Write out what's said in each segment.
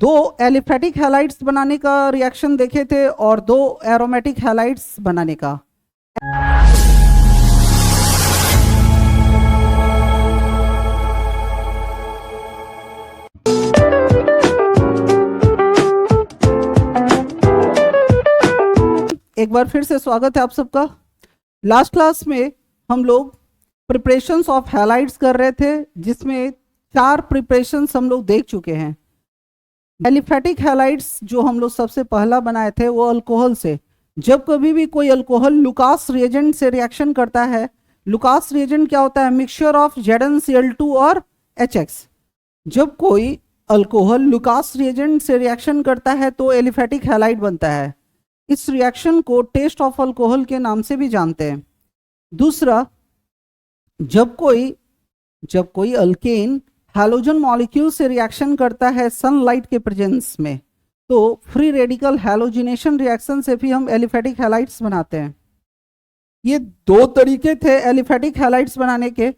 दो aliphatic halides बनाने का रिएक्शन देखे थे और दो एरोमेटिक हैलाइड्स बनाने का। एक बार फिर से स्वागत है आप सबका। लास्ट क्लास में हम लोग प्रिपरेशंस ऑफ हैलाइड्स कर रहे थे, जिसमें 4 प्रिपरेशंस हम लोग देख चुके हैं। एलिफेटिक हैलाइड्स जो हम लोग सबसे पहला बनाए थे वो अल्कोहल से। जब कभी भी कोई अल्कोहल लुकास रिएजेंट से रिएक्शन करता है, लुकास रिएजेंट क्या होता है? मिक्सचर ऑफ ZnCl2 और HX। जब कोई अल्कोहल लुकास रिएजेंट से रिएक्शन करता है तो एलिफेटिक हैलाइड बनता है। इस रिएक्शन को टेस्ट ऑफ अल्कोहल के नाम से भी जानते हैं। दूसरा, जब कोई अल्केन हैलोजन मॉलिक्यूल से रिएक्शन करता है सनलाइट के प्रेजेंस में, तो फ्री रेडिकल हैलोजिनेशन रिएक्शन से भी हम एलिफेटिक हैलाइड्स बनाते हैं। ये 2 तरीके थे एलिफेटिक हैलाइड्स बनाने के।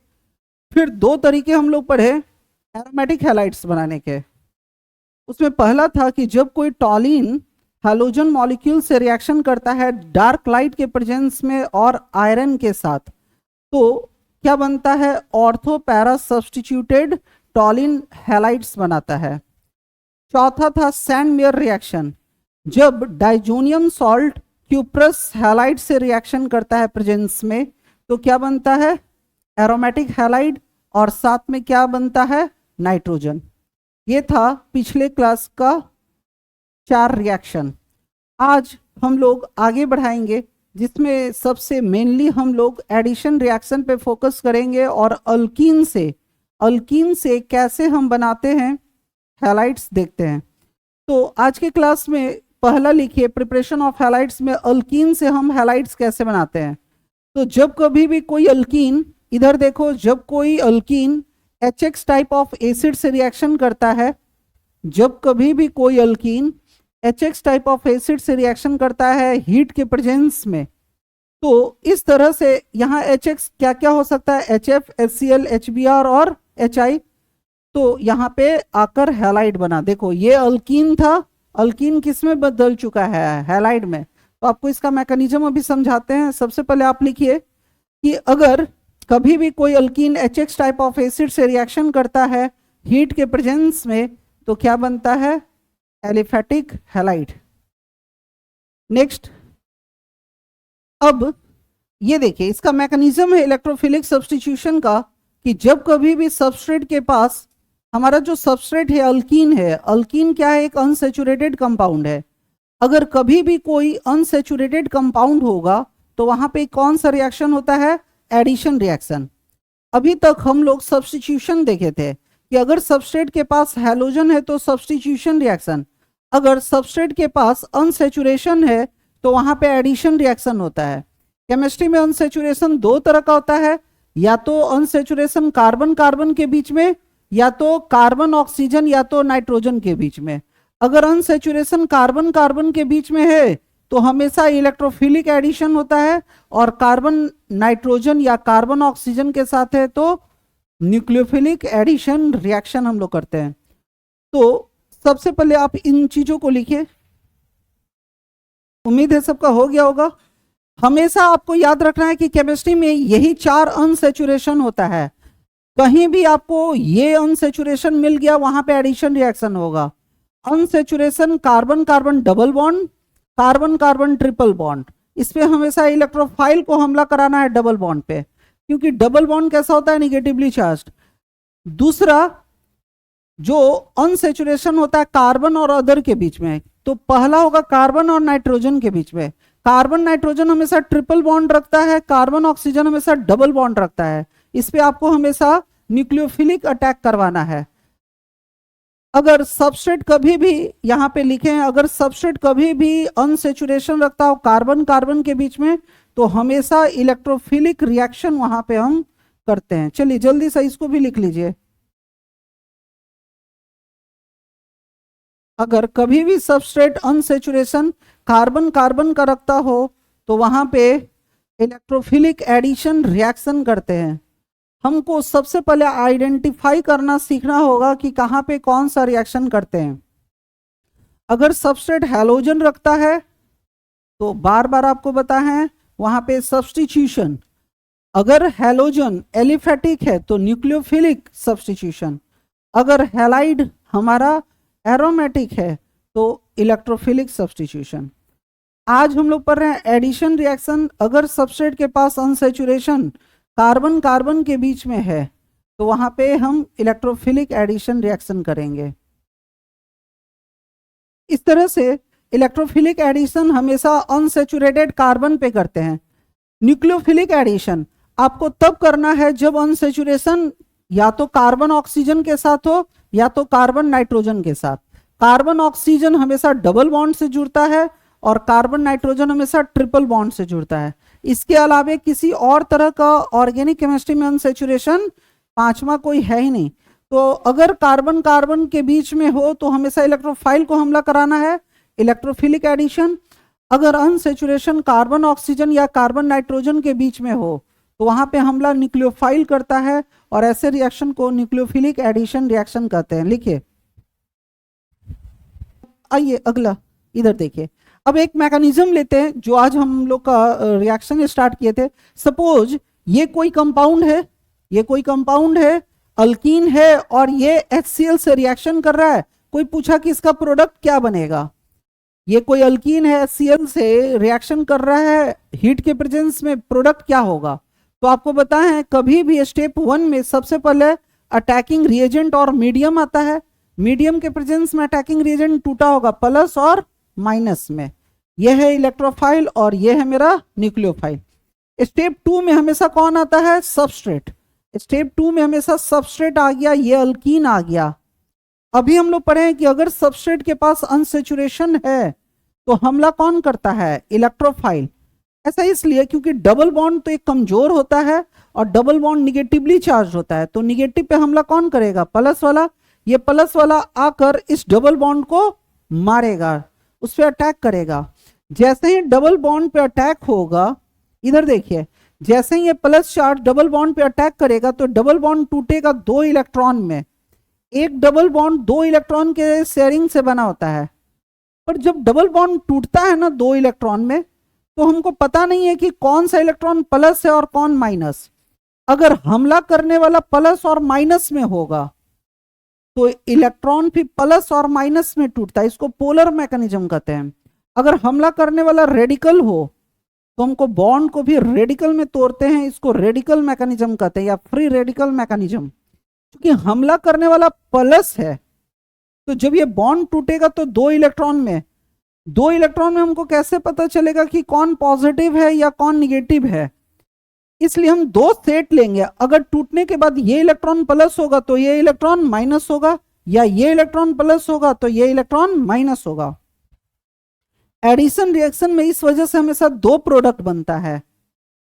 फिर 2 तरीके हम लोग पढ़े एरोमेटिक हैलाइड्स बनाने के। उसमें पहला था कि जब कोई टॉलिन हैलोजन मॉलिक्यूल से रिएक्शन करता है डार्क लाइट के प्रेजेंस में और आयरन के साथ, तो क्या बनता है? ऑर्थो पैरा सब्स्टिट्यूटेड टॉलिन हैलाइड्स बनाता है। चौथा था सैंड मेयर रिएक्शन। जब डाइजोनियम सॉल्ट क्यूप्रस हैलाइड से रिएक्शन करता है प्रेजेंस में, तो क्या बनता है? एरोमेटिक हैलाइड, और साथ में क्या बनता है? नाइट्रोजन। ये था पिछले क्लास का 4 रिएक्शन। आज हम लोग आगे बढ़ाएंगे, जिसमें सबसे मेनली हम लोग एडिशन रिएक्शन पे फोकस करेंगे और अल्कीन से कैसे हम बनाते हैं हैलाइड्स देखते हैं। तो आज के क्लास में पहला लिखिए प्रिपरेशन ऑफ हैलाइड्स में अल्कीन से हम हैलाइड्स कैसे बनाते हैं। तो जब कभी भी कोई अल्कीन, इधर देखो, जब कोई alkyne HX type of acid से रिएक्शन करता है, जब कभी भी कोई alkyne HX type of acid से रिएक्शन करता है हीट के प्रेजेंस में, तो इस तरह से यहाँ HX क्या क्या हो सकता है? HF, HCl, HBr और HI। तो यहाँ पे आकर हैलाइड बना। देखो ये अल्कीन था, अल्कीन किस में बदल चुका है? हैलाइड में। तो आपको इसका मैकेनिज्म अभी समझाते हैं। सबसे पहले आप लिखिए कि अगर कभी भी कोई alkyne HX type of acid से रिएक्शन करता है हीट के प्रेजेंस में, तो क्या बनता है? Aliphatic halide. नेक्स्ट, अब ये देखिए इसका मैकेनिज्म है इलेक्ट्रोफिलिक सब्स्टिट्यूशन का, कि जब कभी भी सबस्ट्रेट के पास, हमारा जो सबस्ट्रेट है अल्कीन क्या है? एक अनसैचुरेटेड कंपाउंड है। अगर कभी भी कोई अनसैचुरेटेड कंपाउंड होगा तो वहां पे कौन सा रिएक्शन होता है? Addition reaction. अभी तक हम लोग सब्स्टिट्यूशन देखे थे कि अगर सबस्ट्रेट के पास हैलोजन है तो सब्स्टिट्यूशन रिएक्शन, अगर सबस्ट्रेट के पास अनसैचुरेशन है तो वहां पे एडिशन रिएक्शन होता है। केमिस्ट्री में अनसैचुरेशन 2 तरह का होता है, या तो अनसैचुरेशन कार्बन कार्बन के बीच में, या तो कार्बन ऑक्सीजन, या तो नाइट्रोजन के बीच में। अगर अनसैचुरेशन कार्बन कार्बन के बीच में है तो हमेशा इलेक्ट्रोफिलिक एडिशन होता है, और कार्बन नाइट्रोजन या कार्बन ऑक्सीजन के साथ है तो न्यूक्लियोफिलिक एडिशन रिएक्शन हम लोग करते हैं। तो सबसे पहले आप इन चीजों को लिखिए। उम्मीद है सबका हो गया होगा। हमेशा आपको याद रखना है कि केमिस्ट्री में यही 4 अनसैचुरेशन होता है। कहीं भी आपको ये अनसैचुरेशन मिल गया, वहां पे एडिशन रिएक्शन होगा। Unsaturation carbon carbon double bond, carbon carbon triple bond, इस पे हमेशा इलेक्ट्रोफाइल को हमला कराना है डबल बॉन्ड पे, क्योंकि डबल बॉन्ड कैसा होता है? Negatively charged. दूसरा, जो अनसैचुरेशन होता है कार्बन और अदर के बीच में, तो पहला होगा कार्बन और नाइट्रोजन के बीच में। कार्बन नाइट्रोजन हमेशा ट्रिपल बॉन्ड रखता है, कार्बन ऑक्सीजन हमेशा डबल बॉन्ड रखता है। इस पे आपको हमेशा न्यूक्लियोफिलिक अटैक करवाना है। अगर सबस्ट्रेट कभी भी, यहां पे लिखें, अगर सबस्ट्रेट कभी भी अनसैचुरेशन रखता हो कार्बन कार्बन के बीच में, तो हमेशा इलेक्ट्रोफिलिक रिएक्शन वहां पे हम करते हैं। चलिए जल्दी से इसको भी लिख लीजिए। अगर कभी भी सबस्ट्रेट अनसैचुरेशन कार्बन कार्बन का रखता हो तो वहां पे इलेक्ट्रोफिलिक एडिशन रिएक्शन करते हैं। हमको सबसे पहले आइडेंटिफाई करना सीखना होगा कि कहाँ पे कौन सा रिएक्शन करते हैं। अगर सबस्ट्रेट हैलोजन रखता है तो बार बार आपको बता है वहां पे सब्स्टिट्यूशन। अगर हैलोजन एलिफेटिक है तो न्यूक्लियोफिलिक सब्स्टिट्यूशन। अगर हैलाइड हमारा एरोमेटिक है तो इलेक्ट्रोफिलिक सब्स्टिट्यूशन। आज हम लोग पढ़ रहे हैं एडिशन रिएक्शन। अगर सबस्ट्रेट के पास अनसैचुरेशन कार्बन कार्बन के बीच में है तो वहां पे हम इलेक्ट्रोफिलिक एडिशन रिएक्शन करेंगे। इस तरह से इलेक्ट्रोफिलिक एडिशन हमेशा अनसैचुरेटेड कार्बन पे करते हैं। न्यूक्लियोफिलिक एडिशन आपको तब करना है जब अनसैचुरेशन या तो कार्बन ऑक्सीजन के साथ हो या तो कार्बन नाइट्रोजन के साथ। कार्बन ऑक्सीजन हमेशा डबल बॉन्ड से जुड़ता है और कार्बन नाइट्रोजन हमेशा ट्रिपल बॉन्ड से जुड़ता है। इसके अलावा किसी और तरह का ऑर्गेनिक केमिस्ट्री में अनसैचुरेशन पांचवा कोई है ही नहीं। तो अगर कार्बन कार्बन के बीच में हो तो हमेशा इलेक्ट्रोफाइल को हमला कराना है, इलेक्ट्रोफिलिक एडिशन। अगर अनसैचुरेशन कार्बन ऑक्सीजन या कार्बन नाइट्रोजन के बीच में हो तो वहां पे हमला न्यूक्लियोफाइल करता है और ऐसे रिएक्शन को न्यूक्लियोफिलिक एडिशन रिएक्शन कहते हैं। लिखिए, आइए अगला इधर देखिए। अब एक मैकेनिज्म लेते हैं जो आज हम लोग का रिएक्शन स्टार्ट किए थे। सपोज ये कोई कंपाउंड है, ये कोई कंपाउंड है, अल्कीन है और ये HCl से रिएक्शन कर रहा है। कोई पूछा कि इसका प्रोडक्ट क्या बनेगा। ये कोई अल्कीन है, HCl से रिएक्शन कर रहा है, हीट के प्रेजेंस में प्रोडक्ट क्या होगा। तो आपको बताएं कभी भी स्टेप 1 में सबसे पहले अटैकिंग रिएजेंट और मीडियम आता है। मीडियम के प्रेजेंस में अटैकिंग रिएजेंट टूटा होगा प्लस और माइनस में। यह है इलेक्ट्रोफाइल और यह है मेरा न्यूक्लियोफाइल। स्टेप 2 में हमेशा कौन आता है, सबस्ट्रेट। स्टेप 2 में हमेशा सबस्ट्रेट आ गया, ये अल्कीन आ गया। अभी हम लोग पढ़े हैं कि अगर सबस्ट्रेट के पास अनसैचुरेशन है तो हमला कौन करता है, इलेक्ट्रोफाइल। ऐसा इसलिए क्योंकि डबल बॉन्ड तो एक कमजोर होता है और डबल बॉन्ड निगेटिवली चार्ज होता है। तो निगेटिव पे हमला कौन करेगा, प्लस वाला। ये प्लस वाला आकर इस डबल बॉन्ड को मारेगा, उस पर अटैक करेगा। जैसे ही डबल बॉन्ड पे अटैक होगा, इधर देखिए, जैसे ही ये प्लस चार्ज डबल बॉन्ड पे अटैक करेगा तो डबल बॉन्ड टूटेगा 2 इलेक्ट्रॉन में। एक डबल बॉन्ड 2 इलेक्ट्रॉन के शेयरिंग से बना होता है। पर जब डबल बॉन्ड टूटता है ना 2 इलेक्ट्रॉन में, तो हमको पता नहीं है कि कौन सा इलेक्ट्रॉन प्लस है और कौन माइनस। अगर हमला करने वाला प्लस और माइनस में होगा तो इलेक्ट्रॉन भी प्लस और माइनस में टूटता है, इसको पोलर मैकेनिज्म कहते हैं। अगर हमला करने वाला रेडिकल हो तो हमको बॉन्ड को भी रेडिकल में तोड़ते हैं, इसको रेडिकल मैकेनिज्म कहते हैं या फ्री रेडिकल मैकेनिज्म। क्योंकि हमला करने वाला प्लस है तो जब ये बॉन्ड टूटेगा तो 2 इलेक्ट्रॉन में हमको कैसे पता चलेगा कि कौन पॉजिटिव है या कौन निगेटिव है। इसलिए हम 2 सेट लेंगे। अगर टूटने के बाद ये इलेक्ट्रॉन प्लस होगा तो ये इलेक्ट्रॉन माइनस होगा, या ये इलेक्ट्रॉन प्लस होगा तो ये इलेक्ट्रॉन माइनस होगा। एडिशन रिएक्शन में इस वजह से हमेशा 2 प्रोडक्ट बनता है,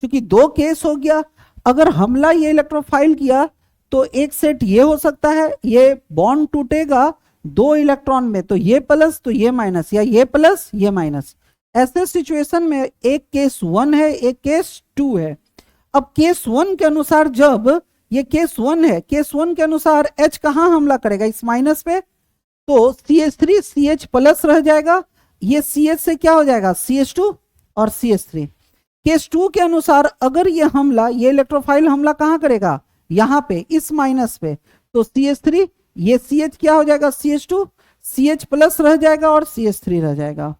क्योंकि 2 केस हो गया। अगर हमला ये इलेक्ट्रोफाइल किया तो एक सेट ये हो सकता है, ये बॉन्ड टूटेगा 2 इलेक्ट्रॉन में तो ये प्लस तो ये माइनस, या ये प्लस ये माइनस। ऐसे सिचुएशन में एक केस 1 है, एक केस 2 है। अब केस 1 के अनुसार, जब ये केस 1 है, केस 1 के अनुसार H कहां हमला करेगा, इस माइनस पे। तो CH3 CH प्लस रह जाएगा, ये CH से क्या हो जाएगा, CH2 और CH3। केस 2 के अनुसार अगर ये हमला, ये इलेक्ट्रोफाइल हमला कहां करेगा, यहां पे इस माइनस पे। तो CH3, ये CH क्या हो जाएगा, CH2, CH प्लस रह जाएगा और CH3 रह जाएगा।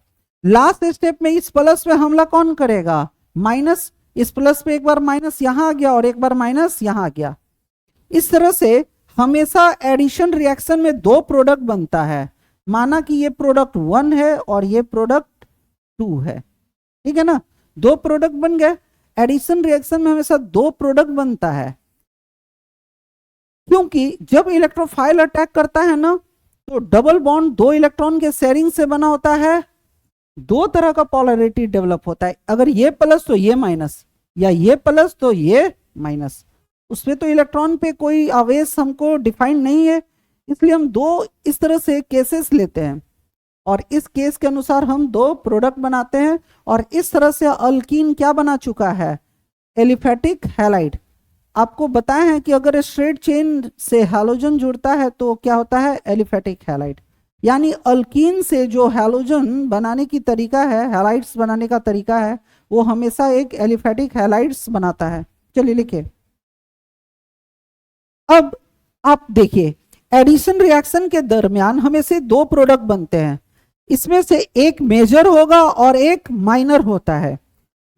लास्ट स्टेप में इस प्लस पे हमला कौन करेगा, माइनस। इस प्लस पे एक बार माइनस यहां आ गया और एक बार माइनस यहां आ गया। इस तरह से हमेशा एडिशन रिएक्शन में 2 प्रोडक्ट बनता है। माना कि ये प्रोडक्ट 1 है और ये प्रोडक्ट 2 है, ठीक है ना। 2 प्रोडक्ट बन गए। एडिशन रिएक्शन में हमेशा 2 प्रोडक्ट बनता है, क्योंकि जब इलेक्ट्रोफाइल अटैक करता है ना तो डबल बॉन्ड 2 इलेक्ट्रॉन के शेयरिंग से बना होता है। 2 तरह का पोलैरिटी डेवलप होता है, अगर ये प्लस तो ये माइनस, या ये प्लस तो ये माइनस। उसमें तो इलेक्ट्रॉन पे कोई आवेश हमको डिफाइन नहीं है, इसलिए हम 2 इस तरह से केसेस लेते हैं और इस केस के अनुसार हम 2 प्रोडक्ट बनाते हैं। और इस तरह से अल्कीन क्या बना चुका है, एलिफेटिक हैलाइड। आपको बताया है कि अगर स्ट्रेट चेन से हैलोजन जुड़ता है तो क्या होता है, एलिफेटिक हैलाइड। यानी अल्कीन से जो हैलोजन बनाने की तरीका है, हैलाइड्स बनाने का तरीका है, वो हमेशा एक एलिफेटिक हैलाइड्स बनाता है। चलिए लिखिए। अब आप देखिए, एडिशन रिएक्शन के दरमियान हमें से दो प्रोडक्ट बनते हैं, इसमें से एक मेजर होगा और एक माइनर होता है।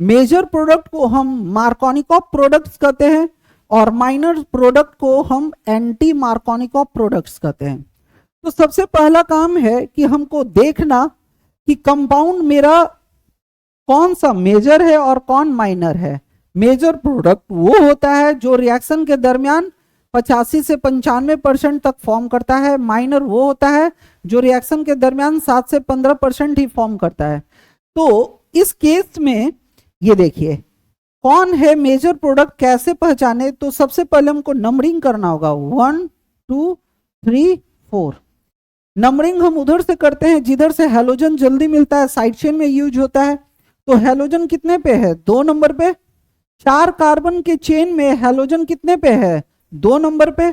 मेजर प्रोडक्ट को हम मार्कोनिकॉफ प्रोडक्ट्स कहते हैं और माइनर प्रोडक्ट को हम एंटी मार्कोनिकॉफ प्रोडक्ट्स कहते हैं। तो सबसे पहला काम है कि हमको देखना कि कंपाउंड मेरा कौन सा मेजर है और कौन माइनर है। मेजर प्रोडक्ट वो होता है जो रिएक्शन के दरमियान 85 से 95% तक फॉर्म करता है। माइनर वो होता है जो रिएक्शन के दरमियान 7 से 15% ही फॉर्म करता है। तो इस केस में ये देखिए कौन है मेजर प्रोडक्ट, कैसे पहचाने, तो सबसे पहले हमको नंबरिंग करना होगा 1 2 3 4। नंबरिंग हम उधर से करते हैं जिधर से हैलोजन जल्दी मिलता है, साइड चेन में यूज होता है। तो हैलोजन कितने पे है? 2 नंबर पे। 4 कार्बन के चेन में हैलोजन कितने पे है? 2 नंबर पे।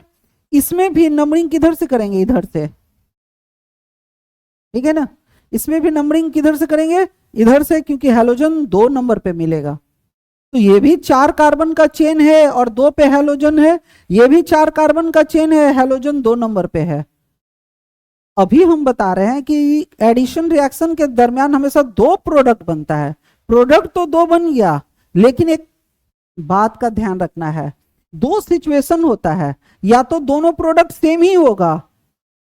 इसमें भी नंबरिंग किधर से करेंगे? इधर से, ठीक है ना। इसमें भी नंबरिंग किधर से करेंगे? इधर से, क्योंकि हैलोजन 2 नंबर पे मिलेगा। तो ये भी 4 कार्बन का चेन है और 2 पे हैलोजन है। ये भी 4 कार्बन का चेन है, हैलोजन 2 नंबर पे है। अभी हम बता रहे हैं कि एडिशन रिएक्शन के दरमियान हमेशा 2 प्रोडक्ट बनता है। प्रोडक्ट तो 2 बन गया, लेकिन एक बात का ध्यान रखना है, 2 सिचुएशन होता है। या तो दोनों प्रोडक्ट सेम ही होगा,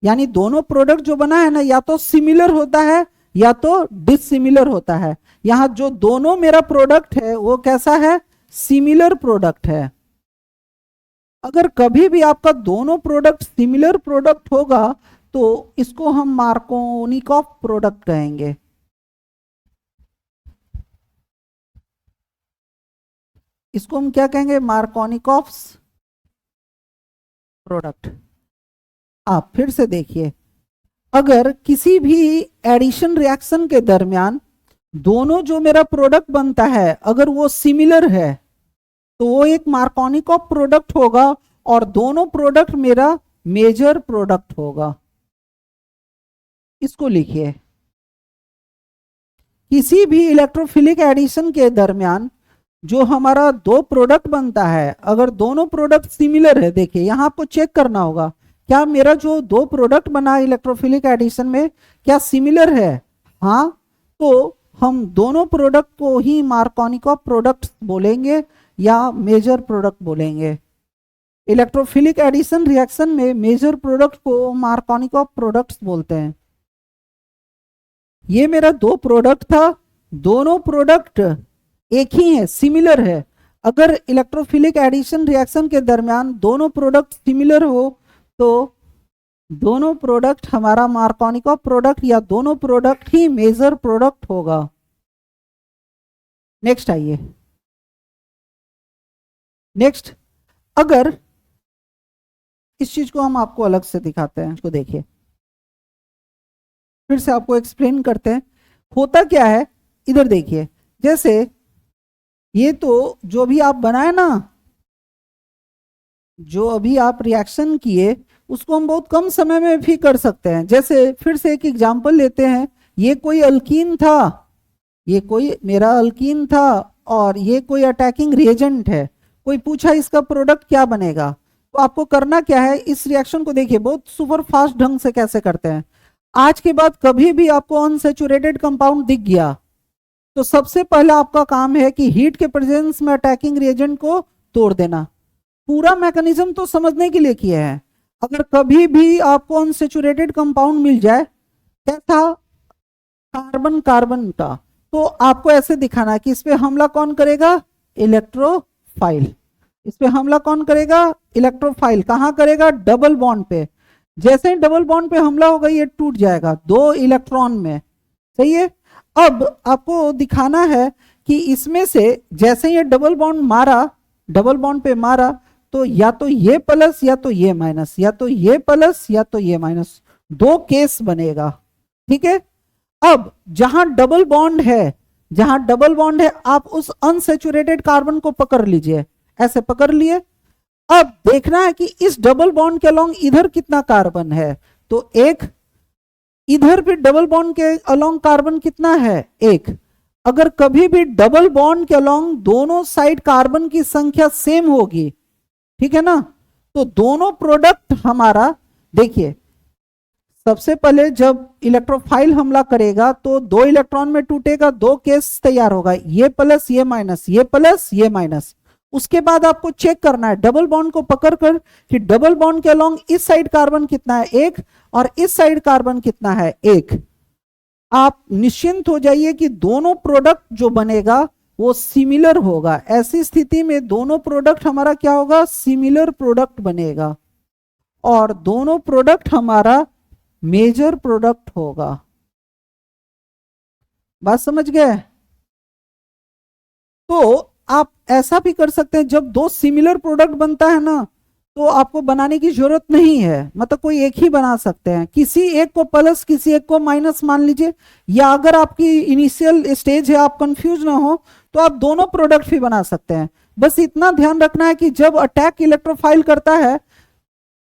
यानी दोनों प्रोडक्ट जो बना है ना, या तो सिमिलर होता है या तो डिसिमिलर होता है। यहां जो दोनों मेरा प्रोडक्ट है वो कैसा है? सिमिलर प्रोडक्ट है। अगर कभी भी आपका दोनों प्रोडक्ट सिमिलर प्रोडक्ट होगा तो इसको हम मार्कोनिकॉफ प्रोडक्ट कहेंगे। इसको हम क्या कहेंगे? Markovnikov product. आप फिर से देखिए, अगर किसी भी एडिशन रिएक्शन के दरमियान दोनों जो मेरा प्रोडक्ट बनता है अगर वो सिमिलर है तो वो एक मार्कोनिकॉफ प्रोडक्ट होगा और दोनों प्रोडक्ट मेरा मेजर प्रोडक्ट होगा। इसको लिखिए, किसी भी इलेक्ट्रोफिलिक एडिशन के दरमियान जो हमारा 2 प्रोडक्ट बनता है, अगर दोनों प्रोडक्ट सिमिलर है, देखिए यहां आपको चेक करना होगा क्या मेरा जो 2 प्रोडक्ट बना इलेक्ट्रोफिलिक एडिशन में क्या सिमिलर है? हाँ, तो हम दोनों प्रोडक्ट को ही मार्कोनिकॉफ प्रोडक्ट बोलेंगे या मेजर प्रोडक्ट बोलेंगे। इलेक्ट्रोफिलिक एडिशन रिएक्शन में मेजर प्रोडक्ट को मार्कोनिकॉफ प्रोडक्ट्स बोलते हैं। ये मेरा 2 प्रोडक्ट था, दोनों प्रोडक्ट एक ही है, सिमिलर है। अगर इलेक्ट्रोफिलिक एडिशन रिएक्शन के दरमियान दोनों प्रोडक्ट सिमिलर हो तो दोनों प्रोडक्ट हमारा मार्कोनिकॉफ प्रोडक्ट या दोनों प्रोडक्ट ही मेजर प्रोडक्ट होगा। नेक्स्ट आइए, नेक्स्ट अगर इस चीज को हम आपको अलग से दिखाते हैं, इसको देखिए, फिर से आपको एक्सप्लेन करते हैं होता क्या है। इधर देखिए, जैसे ये तो जो भी आप बनाए ना, जो अभी आप रिएक्शन किए उसको हम बहुत कम समय में भी कर सकते हैं। जैसे फिर से एक एग्जांपल लेते हैं, ये कोई अल्कीन था, ये कोई मेरा अल्कीन था और ये कोई अटैकिंग रिएजेंट है। कोई पूछा इसका प्रोडक्ट क्या बनेगा, तो आपको करना क्या है, इस रिएक्शन को देखिए बहुत सुपर फास्ट ढंग से कैसे करते हैं। आज के बाद कभी भी आपको अनसैचुरेटेड कंपाउंड दिख गया तो सबसे पहला आपका काम है कि हीट के प्रेजेंस में अटैकिंग रिएजेंट को तोड़ देना। पूरा मैकेनिज्म तो समझने के लिए किया है। अगर कभी भी आपको अनसैचुरेटेड कंपाउंड मिल जाए कैसा, कार्बन कार्बन का, तो आपको ऐसे दिखाना है कि इस पे हमला कौन करेगा? इलेक्ट्रोफाइल। इस पे हमला कौन करेगा? इलेक्ट्रोफाइल। कहां करेगा? डबल बॉन्ड पे। जैसे ही डबल बॉन्ड पे हमला होगा ये टूट जाएगा 2 इलेक्ट्रॉन में, सही है। अब आपको दिखाना है कि इसमें से जैसे ये डबल बॉन्ड मारा, डबल बॉन्ड पे मारा, तो या तो ये प्लस या तो ये माइनस, या तो ये प्लस या तो ये माइनस, 2 केस बनेगा, ठीक है। अब जहां डबल बॉन्ड है, जहां डबल बॉन्ड है, आप उस अनसैचुरेटेड कार्बन को पकड़ लीजिए, ऐसे पकड़ लिए। अब देखना है कि इस डबल बॉन्ड के अलोंग इधर कितना कार्बन है, तो एक इधर भी डबल बॉन्ड के अलोंग कार्बन कितना है, एक। अगर कभी भी डबल बॉन्ड के अलोंग दोनों साइड कार्बन की संख्या सेम होगी, ठीक है ना, तो दोनों प्रोडक्ट हमारा, देखिए सबसे पहले जब इलेक्ट्रोफाइल हमला करेगा तो दो इलेक्ट्रॉन में टूटेगा, दो केस तैयार होगा, ये प्लस ये माइनस, ये प्लस ये माइनस। उसके बाद आपको चेक करना है डबल बॉन्ड को पकड़कर कि डबल बॉन्ड के अलोंग इस साइड कार्बन कितना है, एक, और इस साइड कार्बन कितना है, एक। आप निश्चिंत हो जाइए कि दोनों प्रोडक्ट जो बनेगा वो सिमिलर होगा। ऐसी स्थिति में दोनों प्रोडक्ट हमारा क्या होगा, सिमिलर प्रोडक्ट बनेगा, और दोनों प्रोडक्ट हमारा मेजर प्रोडक्ट होगा। बात समझ गए? तो आप ऐसा भी कर सकते हैं, जब दो सिमिलर प्रोडक्ट बनता है ना, तो आपको बनाने की जरूरत नहीं है, मतलब कोई एक ही बना सकते हैं, किसी एक को प्लस किसी एक को माइनस मान लीजिए, या अगर आपकी इनिशियल स्टेज है आप कंफ्यूज ना हो तो आप दोनों प्रोडक्ट भी बना सकते हैं। बस इतना ध्यान रखना है कि जब अटैक इलेक्ट्रोफाइल करता है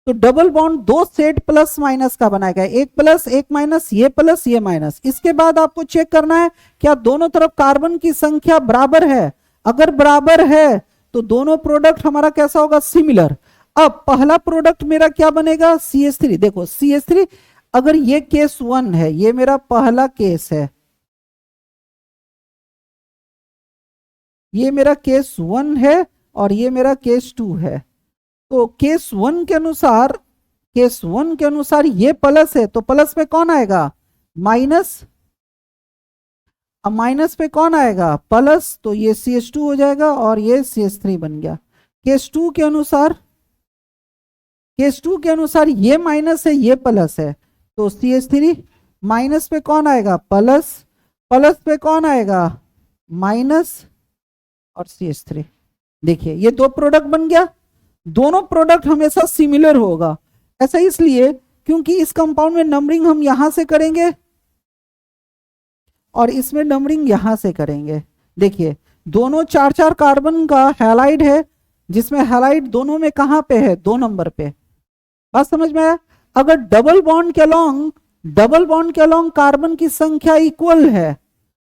तो डबल बॉन्ड दो सेट प्लस माइनस का बनाएगा, एक प्लस एक माइनस, ये प्लस ये माइनस। इसके बाद आपको चेक करना है क्या दोनों तरफ कार्बन की संख्या बराबर है। अगर बराबर है तो दोनों प्रोडक्ट हमारा कैसा होगा, सिमिलर। अब पहला प्रोडक्ट मेरा क्या बनेगा, CH3। देखो CH3, अगर ये केस 1 है, ये मेरा पहला केस है, ये मेरा केस 1 है और ये मेरा केस 2 है। तो केस 1 के अनुसार, केस 1 के अनुसार ये प्लस है तो प्लस पे कौन आएगा, माइनस। अब माइनस पे कौन आएगा, प्लस, तो ये CH2 हो जाएगा और ये CH3 बन गया। केस 2 के अनुसार, केस 2 के अनुसार ये माइनस है ये प्लस है, तो CH3, माइनस पे कौन आएगा, प्लस, प्लस पे कौन आएगा, माइनस, और CH3। देखिए ये दो प्रोडक्ट बन गया। दोनों प्रोडक्ट हमेशा सिमिलर होगा। ऐसा इसलिए क्योंकि इस कंपाउंड में नंबरिंग हम यहां से करेंगे और इसमें नंबरिंग यहां से करेंगे। देखिए दोनों 4-4 कार्बन का हैलाइड है, जिसमें हैलाइड दोनों में कहां पे है, 2 नंबर पे। बात समझ में आया? अगर डबल बॉन्ड के अलोंग, डबल बॉन्ड के अलोंग कार्बन की संख्या इक्वल है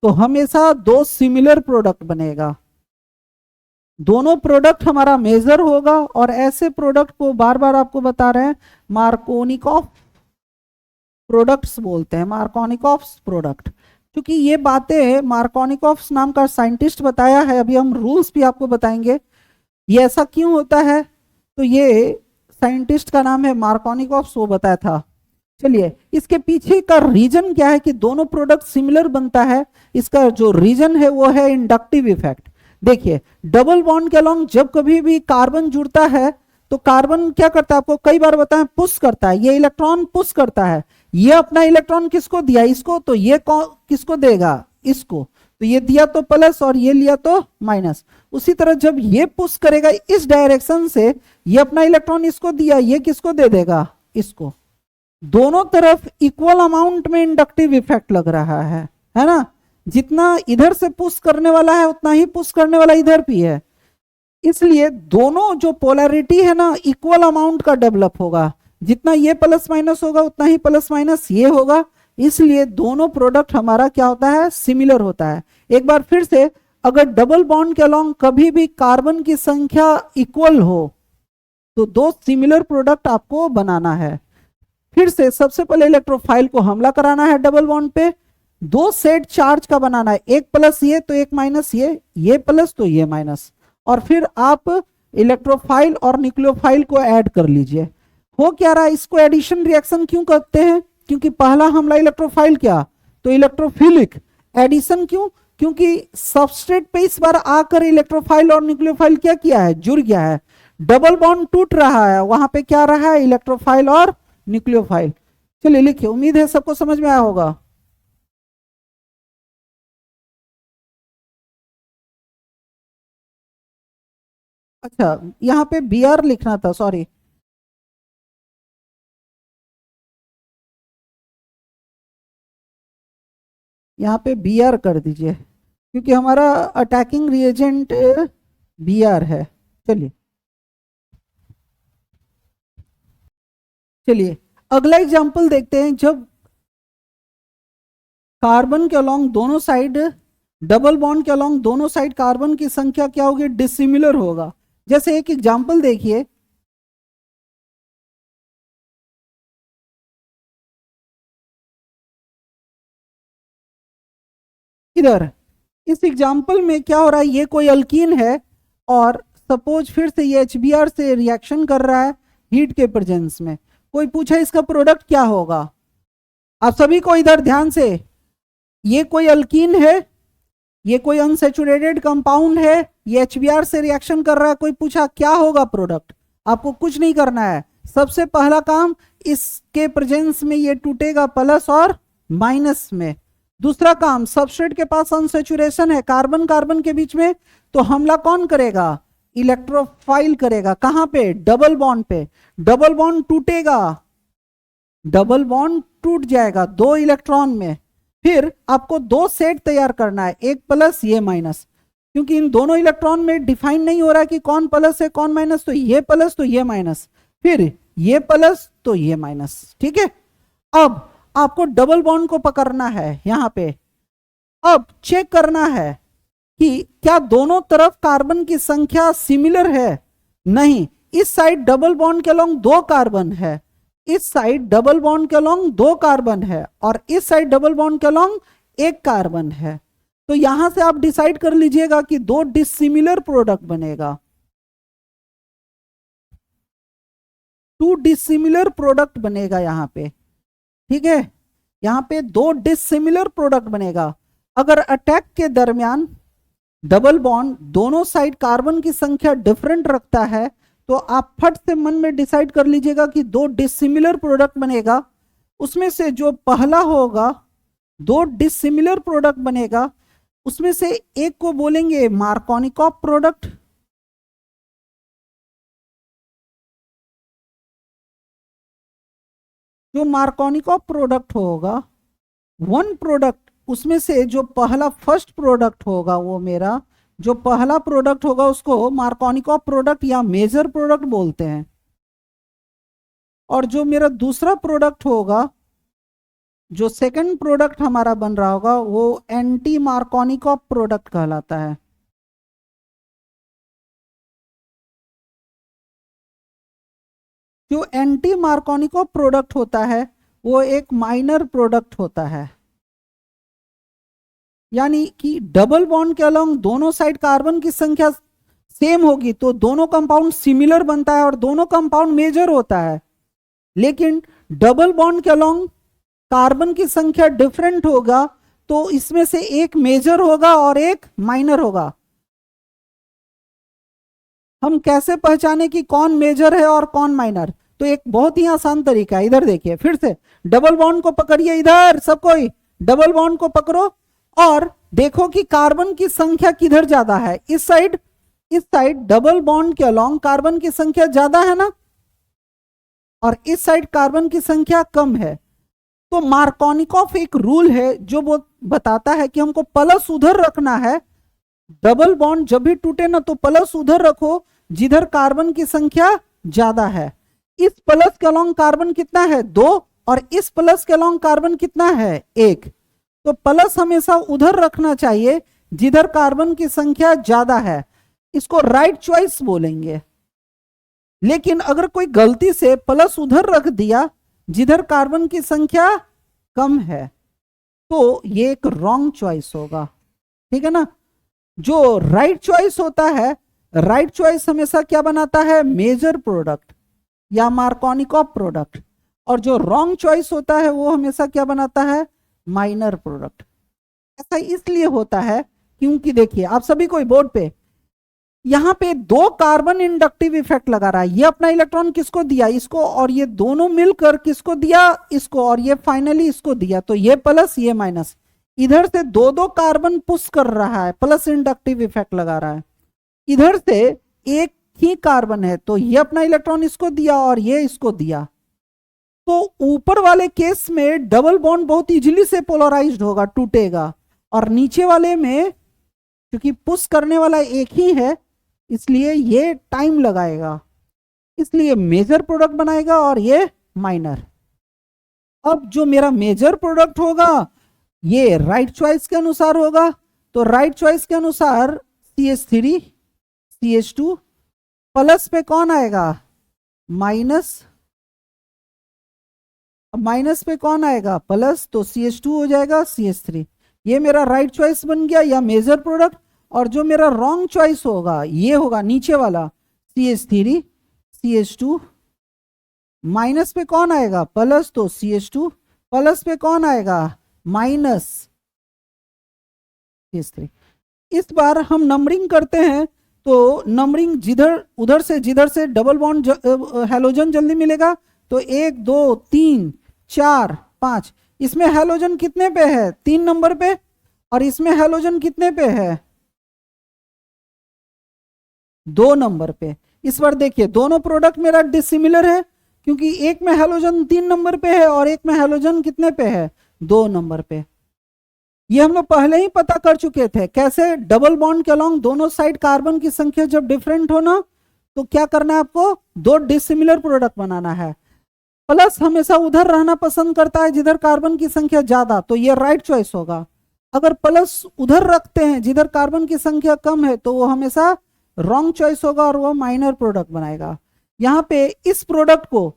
तो हमेशा दो सिमिलर प्रोडक्ट बनेगा, दोनों प्रोडक्ट हमारा मेजर होगा। और ऐसे प्रोडक्ट को बार बार आपको बता रहे हैं मार्कोनिकॉफ प्रोडक्ट्स बोलते हैं, मार्कोनिकॉफ प्रोडक्ट। क्योंकि ये बातें मार्कोनिकॉफ नाम का साइंटिस्ट बताया है, अभी हम रूल्स भी आपको बताएंगे ये ऐसा क्यों होता है। तो ये साइंटिस्ट का नाम है मार्कोनिकॉफ, वो बताया था। चलिए इसके पीछे का रीजन क्या है कि दोनों प्रोडक्ट सिमिलर बनता है, इसका जो रीजन है वो है इंडक्टिव इफेक्ट। देखिए डबल बॉन्ड के अलोंग जब कभी भी कार्बन जुड़ता है तो कार्बन क्या करता है, आपको कई बार बताया, पुश करता है, ये इलेक्ट्रॉन पुश करता है। ये अपना इलेक्ट्रॉन किसको दिया, इसको, तो ये किसको देगा, इसको। तो ये दिया तो प्लस और ये लिया तो माइनस। उसी तरह जब ये पुश करेगा इस डायरेक्शन से, ये अपना इलेक्ट्रॉन इसको दिया, ये किसको दे देगा, इसको। दोनों तरफ इक्वल अमाउंट में इंडक्टिव इफेक्ट लग रहा है ना। जितना इधर से पुश करने वाला है उतना ही पुश करने वाला इधर भी है, इसलिए दोनों जो पोलैरिटी है ना इक्वल अमाउंट का डेवलप होगा। जितना ये प्लस माइनस होगा उतना ही प्लस माइनस ये होगा, इसलिए दोनों प्रोडक्ट हमारा क्या होता है, सिमिलर होता है। एक बार फिर से, अगर डबल बॉन्ड के अलोंग कभी भी कार्बन की संख्या इक्वल हो तो दो सिमिलर प्रोडक्ट आपको बनाना है। फिर से सबसे पहले इलेक्ट्रोफाइल को हमला कराना है डबल बॉन्ड पे, दो सेट चार्ज का बनाना है, एक प्लस ये तो एक माइनस ये प्लस तो ये माइनस, और फिर आप इलेक्ट्रोफाइल और न्यूक्लियोफाइल को ऐड कर लीजिए। हो क्या रहा है, इसको एडिशन रिएक्शन क्यों करते हैं, क्योंकि पहला हमला इलेक्ट्रोफाइल किया तो इलेक्ट्रोफिलिक। एडिशन क्यों, क्योंकि सबस्ट्रेट पे इस बार आकर इलेक्ट्रोफाइल और न्यूक्लियोफाइल क्या किया है, जुड़ गया है। डबल बॉन्ड टूट रहा है, वहां पे क्या रहा है, इलेक्ट्रोफाइल और न्यूक्लियोफाइल। चलिए लिखिए, उम्मीद है सबको समझ में आया होगा। अच्छा यहाँ पे Br लिखना था, सॉरी। यहाँ पे Br कर दीजिए क्योंकि हमारा अटैकिंग रिएजेंट Br है। चलिए चलिए अगला एग्जांपल देखते हैं। जब कार्बन के अलोंग दोनों साइड, डबल बॉन्ड के अलोंग दोनों साइड कार्बन की संख्या क्या होगी, डिसिमिलर होगा। जैसे एक एग्जांपल देखिए, इधर इस एग्जांपल में क्या हो रहा है, ये कोई अल्कीन है और सपोज फिर से ये HBr से रिएक्शन कर रहा है हीट के प्रेजेंस में। कोई पूछा इसका प्रोडक्ट क्या होगा, आप सभी को इधर ध्यान से, ये कोई अल्कीन है, ये कोई अनसैचुरेटेड कंपाउंड है, ये HBr से रिएक्शन कर रहा है, कोई पूछा क्या होगा प्रोडक्ट, आपको कुछ नहीं करना है। सबसे पहला काम, इसके प्रेजेंस में ये टूटेगा प्लस और माइनस में। दूसरा काम, सबस्ट्रेट के पास अनसैचुरेशन है कार्बन कार्बन के बीच में, तो हमला कौन करेगा, इलेक्ट्रोफाइल करेगा। कहां पे, डबल बॉन्ड पे। डबल बॉन्ड टूटेगा, डबल बॉन्ड टूट जाएगा 2 इलेक्ट्रॉन में। फिर आपको 2 सेट तैयार करना है, एक प्लस ये माइनस, क्योंकि इन दोनों इलेक्ट्रॉन में डिफाइन नहीं हो रहा है कि कौन प्लस है कौन माइनस, तो ये प्लस तो ये माइनस, फिर ये प्लस तो ये माइनस। ठीक है, अब आपको डबल बॉन्ड को पकड़ना है यहां पे। अब चेक करना है कि क्या दोनों तरफ कार्बन की संख्या सिमिलर है। नहीं, इस साइड डबल बॉन्ड के अलोंग 2 कार्बन है, इस साइड डबल बॉन्ड के अलोंग 2 कार्बन है, और इस साइड डबल बॉन्ड के अलोंग 1 कार्बन है। तो यहां से आप डिसाइड कर लीजिएगा कि 2 डिसिमिलर प्रोडक्ट बनेगा, 2 डिसिमिलर प्रोडक्ट बनेगा यहां पे। ठीक है, यहां पे 2 डिसिमिलर प्रोडक्ट बनेगा। अगर अटैक के दरमियान डबल बॉन्ड दोनों साइड कार्बन की संख्या डिफरेंट रखता है, तो आप फट से मन में डिसाइड कर लीजिएगा कि 2 डिसिमिलर प्रोडक्ट बनेगा। उसमें से जो पहला होगा, 2 डिसिमिलर प्रोडक्ट बनेगा, उसमें से एक को बोलेंगे मार्कोनिकॉफ प्रोडक्ट, जो मार्कोनिकॉफ प्रोडक्ट होगा, 1 प्रोडक्ट उसमें से जो पहला फर्स्ट प्रोडक्ट होगा, वो मेरा जो पहला प्रोडक्ट होगा उसको मार्कोनिकॉफ प्रोडक्ट या मेजर प्रोडक्ट बोलते हैं, और जो मेरा दूसरा प्रोडक्ट होगा, जो सेकंड प्रोडक्ट हमारा बन रहा होगा, वो एंटी मार्कोनिकॉफ प्रोडक्ट कहलाता है। जो एंटी मार्कोनिकॉफ प्रोडक्ट होता है वो एक माइनर प्रोडक्ट होता है, यानी कि डबल बॉन्ड के अलोंग दोनों साइड कार्बन की संख्या सेम होगी तो दोनों कंपाउंड सिमिलर बनता है और दोनों कंपाउंड मेजर होता है। लेकिन डबल बॉन्ड के अलोंग कार्बन की संख्या डिफरेंट होगा तो इसमें से एक मेजर होगा और एक माइनर होगा। हम कैसे पहचाने कि कौन मेजर है और कौन माइनर, तो एक बहुत ही आसान तरीका है, इधर देखिए फिर से डबल बॉन्ड को पकड़िए, इधर सब कोई डबल बॉन्ड को पकड़ो और देखो कि कार्बन की संख्या किधर ज्यादा है। इस साइड डबल बॉन्ड के अलोंग कार्बन की संख्या ज्यादा है ना, और इस साइड कार्बन की संख्या कम है। तो मार्कोनिकॉफ एक रूल है जो वो बताता है कि हमको प्लस उधर रखना है। डबल बॉन्ड जब भी टूटे ना तो प्लस उधर रखो जिधर कार्बन की संख्या ज्यादा है। इस प्लस के अलोंग कार्बन कितना है, 2, और इस प्लस के अलोंग कार्बन कितना है, 1। तो प्लस हमेशा उधर रखना चाहिए जिधर कार्बन की संख्या ज्यादा है, इसको राइट चॉइस बोलेंगे। लेकिन अगर कोई गलती से प्लस उधर रख दिया जिधर कार्बन की संख्या कम है तो ये एक रॉन्ग चॉइस होगा। ठीक है ना, जो राइट चॉइस होता है, राइट चॉइस हमेशा क्या बनाता है, मेजर प्रोडक्ट या मार्कोनिकॉफ प्रोडक्ट, और जो रॉन्ग चॉइस होता है वो हमेशा क्या बनाता है, माइनर प्रोडक्ट। ऐसा इसलिए होता है क्योंकि देखिए आप सभी को बोर्ड पे यहां पे 2 कार्बन इंडक्टिव इफेक्ट लगा रहा है। ये अपना इलेक्ट्रॉन किसको दिया, इसको, और ये दोनों मिलकर किसको दिया, इसको, और ये फाइनली इसको दिया। तो ये प्लस ये माइनस, इधर से 2-2 कार्बन पुश कर रहा है, प्लस इंडक्टिव इफेक्ट लगा रहा है। इधर से एक ही कार्बन है तो ये अपना इलेक्ट्रॉन इसको दिया और ये इसको दिया। तो ऊपर वाले केस में डबल बॉन्ड बहुत इजीली से पोलराइज्ड होगा, टूटेगा, और नीचे वाले में क्योंकि पुश करने वाला एक ही है इसलिए ये टाइम लगाएगा, इसलिए मेजर प्रोडक्ट बनाएगा और ये माइनर। अब जो मेरा मेजर प्रोडक्ट होगा ये राइट चॉइस के अनुसार होगा, तो राइट चॉइस के अनुसार CH3 CH2 प्लस पे कौन आएगा, माइनस, माइनस पे कौन आएगा, प्लस, तो CH2 हो जाएगा CH3। ये मेरा राइट चॉइस बन गया या मेजर प्रोडक्ट। और जो मेरा रॉन्ग चॉइस होगा ये होगा नीचे वाला CH3 CH2, माइनस पे कौन आएगा, प्लस, तो CH2 प्लस पे कौन आएगा, माइनस CH3। इस बार हम नंबरिंग करते हैं, तो नंबरिंग जिधर से डबल बॉन्ड हैलोजन जल्दी मिलेगा, तो 1 2 3 4 5। इसमें हैलोजन कितने पे है, 3 नंबर पे, और इसमें हैलोजन कितने पे है, 2 नंबर पे। इस बार देखिए दोनों प्रोडक्ट मेरा डिसिमिलर है, क्योंकि एक में हैलोजन 3 नंबर पे है और एक में हैलोजन कितने पे है, 2 नंबर पे। ये हम लोग पहले ही पता कर चुके थे। कैसे, डबल बॉन्ड के अलोंग दोनों साइड कार्बन की संख्या जब डिफरेंट हो ना, तो क्या करना है आपको, 2 डिसिमिलर प्रोडक्ट बनाना है। प्लस हमेशा उधर रहना पसंद करता है जिधर कार्बन की संख्या ज्यादा, तो ये राइट चॉइस होगा। अगर प्लस उधर रखते हैं जिधर कार्बन की संख्या कम है, तो वो हमेशा रॉन्ग चॉइस होगा और वो माइनर प्रोडक्ट बनाएगा। यहाँ पे इस प्रोडक्ट को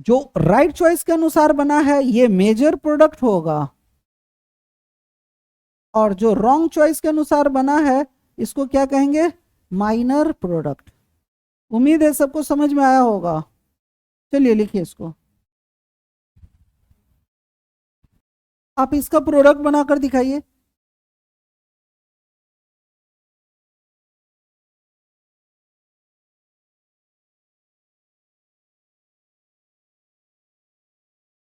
जो राइट चॉइस के अनुसार बना है ये मेजर प्रोडक्ट होगा, और जो रॉन्ग चॉइस के अनुसार बना है इसको क्या कहेंगे, माइनर प्रोडक्ट। उम्मीद है सबको समझ में आया होगा। चलिए लिखिए इसको। आप इसका प्रोडक्ट बनाकर दिखाइए।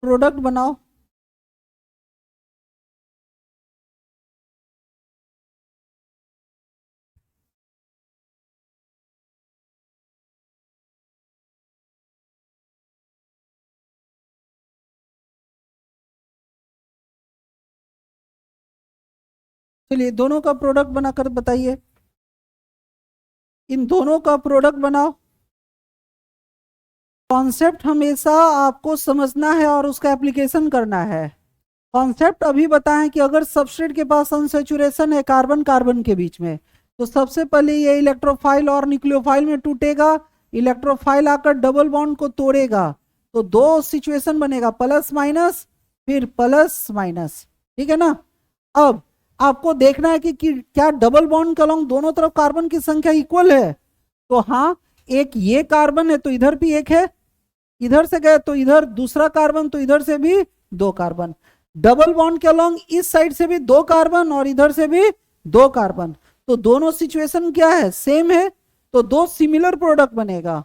प्रोडक्ट बनाओ। चलिए दोनों का प्रोडक्ट बनाकर बताइए। इन दोनों का प्रोडक्ट बनाओ। कॉन्सेप्ट हमेशा आपको समझना है और उसका एप्लीकेशन करना है। कॉन्सेप्ट अभी बताएं कि अगर सबस्ट्रेट के पास अनसैचुरेशन है कार्बन कार्बन के बीच में, तो सबसे पहले ये इलेक्ट्रोफाइल और न्यूक्लियोफाइल में टूटेगा, इलेक्ट्रोफाइल आकर डबल बॉन्ड को तोड़ेगा, तो 2 सिचुएशन बनेगा, प्लस माइनस, फिर प्लस माइनस। ठीक है ना। अब आपको देखना है कि क्या डबल बॉन्ड के अलोंग दोनों तरफ कार्बन की संख्या इक्वल है, तो हाँ, एक ये कार्बन है तो इधर भी एक है, इधर से गए तो इधर दूसरा कार्बन, तो इधर से भी 2 कार्बन। डबल बॉन्ड के अलोंग इस साइड से भी 2 कार्बन और इधर से भी 2 कार्बन, तो दोनों सिचुएशन क्या है, सेम है, तो 2 सिमिलर प्रोडक्ट बनेगा।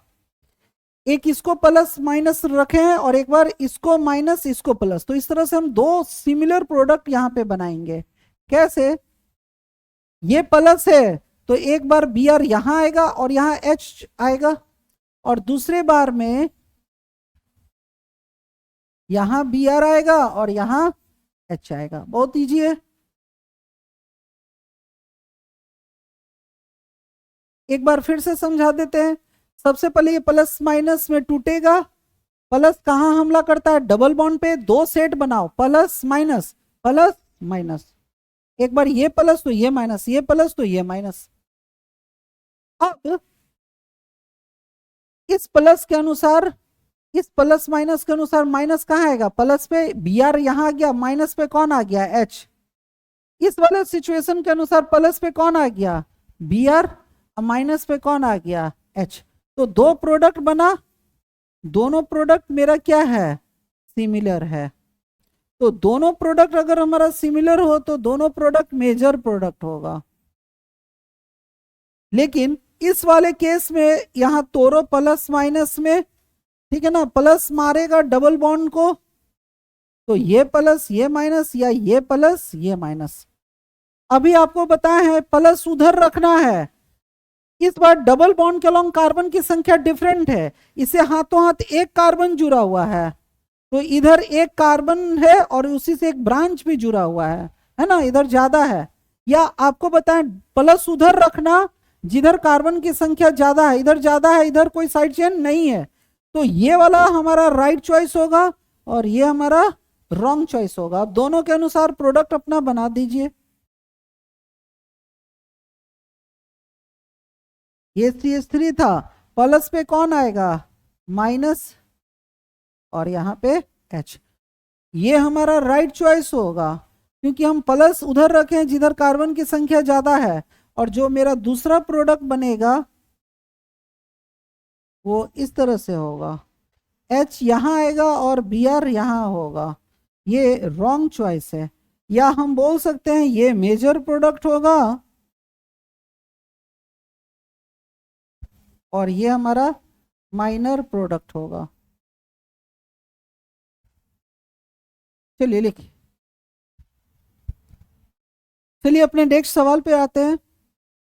एक इसको प्लस माइनस रखे हैं और एक बार इसको माइनस इसको प्लस, तो इस तरह से हम 2 सिमिलर प्रोडक्ट यहां पे बनाएंगे। कैसे, ये प्लस है तो एक बार Br यहां आएगा और यहां H आएगा, और दूसरे बार में यहां Br आएगा और यहां H आएगा। बहुत इजी है। एक बार फिर से समझा देते हैं। सबसे पहले ये प्लस माइनस में टूटेगा। प्लस कहां हमला करता है, डबल बॉन्ड पे। 2 सेट बनाओ, प्लस माइनस प्लस माइनस। एक बार ये प्लस तो ये माइनस, ये प्लस तो ये माइनस। अब इस प्लस के अनुसार, इस प्लस माइनस के अनुसार माइनस कहां आएगा, प्लस पे Br यहां आ गया, माइनस पे कौन आ गया, H। इस वाले सिचुएशन के अनुसार प्लस पे कौन आ गया, Br, और माइनस पे कौन आ गया, H। तो 2 प्रोडक्ट बना, दोनों प्रोडक्ट मेरा क्या है, सिमिलर है। तो दोनों प्रोडक्ट अगर हमारा सिमिलर हो तो दोनों प्रोडक्ट मेजर प्रोडक्ट होगा। लेकिन इस वाले केस में यहां तोड़ो प्लस माइनस में, ठीक है ना, प्लस मारेगा डबल बॉन्ड को, तो ये प्लस ये माइनस या ये प्लस ये माइनस। अभी आपको बताया है प्लस उधर रखना है। इस बार डबल बॉन्ड के अलोंग कार्बन की संख्या डिफरेंट है, इसे हाथों हाथ एक कार्बन जुड़ा हुआ है, तो इधर एक कार्बन है और उसी से एक ब्रांच भी जुड़ा हुआ है ना, इधर ज्यादा है। या आपको बताएं प्लस उधर रखना जिधर कार्बन की संख्या ज्यादा है, इधर ज्यादा है, इधर कोई साइड चेन नहीं है, तो ये वाला हमारा राइट चॉइस होगा और ये हमारा रॉन्ग चॉइस होगा। दोनों के अनुसार प्रोडक्ट अपना बना दीजिए। ये CH3 था, प्लस पे कौन आएगा, माइनस, और यहाँ पे H। ये हमारा राइट चॉइस होगा, क्योंकि हम प्लस उधर रखें जिधर कार्बन की संख्या ज्यादा है, और जो मेरा दूसरा प्रोडक्ट बनेगा वो इस तरह से होगा, H यहाँ आएगा और Br यहाँ होगा। ये रॉन्ग चॉइस है। या हम बोल सकते हैं ये मेजर प्रोडक्ट होगा और ये हमारा माइनर प्रोडक्ट होगा। चलिए लिखिए। चलिए अपने नेक्स्ट सवाल पे आते हैं।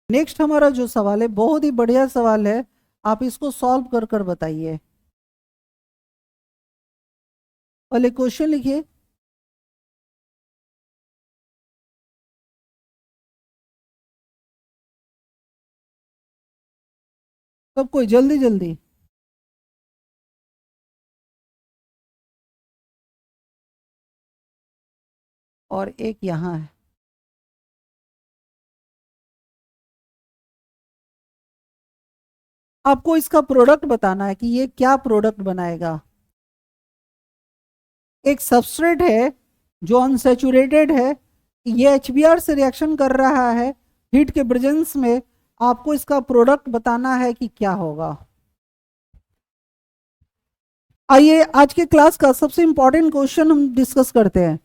नेक्स्ट हमारा जो सवाल है बहुत ही बढ़िया सवाल है, आप इसको सॉल्व कर कर बताइए। पहले क्वेश्चन लिखिए। सब कोई जल्दी जल्दी। और एक यहाँ है। आपको इसका प्रोडक्ट बताना है कि ये क्या प्रोडक्ट बनाएगा। एक सबस्ट्रेट है जो अनसैचुरेटेड है, ये HBr से रिएक्शन कर रहा है हीट के प्रेजेंस में। आपको इसका प्रोडक्ट बताना है कि क्या होगा। आइए आज के क्लास का सबसे इंपॉर्टेंट क्वेश्चन हम डिस्कस करते हैं।